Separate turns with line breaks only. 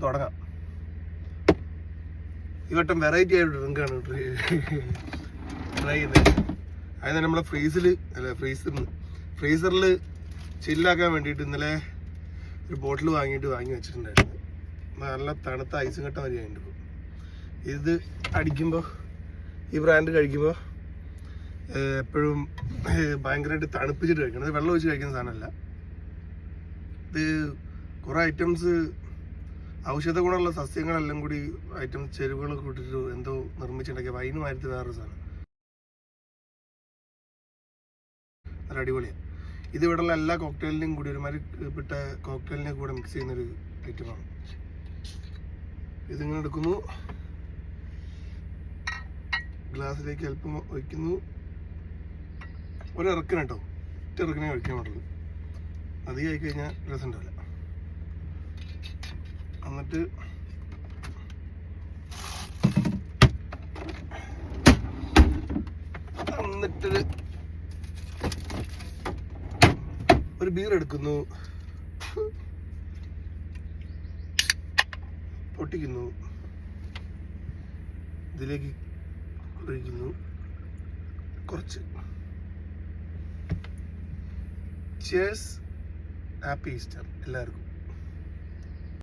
തുടങ്ങാം. ഈ വട്ടം വെറൈറ്റി ആയിട്ട് ഡ്രിങ്കാണ് ട്രൈ ചെയ്യുന്നത്. അതായത് നമ്മളെ ഫ്രീസറിൽ ചില്ലാക്കാൻ വേണ്ടിയിട്ട് ഇന്നലെ ഒരു ബോട്ടിൽ വാങ്ങി വെച്ചിട്ടുണ്ടായിരുന്നു. നല്ല തണുത്ത ഐസും കട്ട വരികയുണ്ട്. ഇപ്പോൾ ഇത് അടിക്കുമ്പോൾ, ഈ ബ്രാൻഡ് കഴിക്കുമ്പോൾ എപ്പോഴും ഭയങ്കരമായിട്ട് തണുപ്പിച്ചിട്ട് കഴിക്കണം. ഇത് വെള്ളം ഒഴിച്ച് കഴിക്കുന്ന സാധനമല്ല. ഇത് കുറേ ഐറ്റംസ്, ഔഷധ ഗുണമുള്ള സസ്യങ്ങളെല്ലാം കൂടി ഐറ്റംസ്, ചേരുവകളൊക്കെ കൂട്ടിട്ട് എന്തോ നിർമ്മിച്ചിട്ടുണ്ടാക്കിയ വൈനുമായിട്ട് വേറൊരു സാധനം. നല്ല അടിപൊളിയാണ്. ഇത് ഇവിടെയുള്ള എല്ലാ കോക്ടെയിലിനും കൂടി ഒരുമാതിരി പെട്ട കോക്ടെയിലിനെ കൂടെ മിക്സ് ചെയ്യുന്നൊരു ഐറ്റമാണ്. ഇതിങ്ങനെ എടുക്കുന്നു, ഗ്ലാസ്സിലേക്ക് അല്പം ഒഴിക്കുന്നു. ഒരിറക്കിന് കേട്ടോ, ഒരിറക്കിനെ ഒഴിക്കാൻ പാടുള്ളൂ. അധികം ആയിക്കഴിഞ്ഞാൽ രസം ഉണ്ടാവില്ല. എന്നിട്ട് ഒരു ബീർ എടുക്കുന്നു, പൊട്ടിക്കുന്നു, ഇതിലേക്ക് ഒഴിക്കുന്നു കുറച്ച്. ചിയേഴ്സ്, ഹാപ്പി ഈസ്റ്റർ എല്ലാവർക്കും.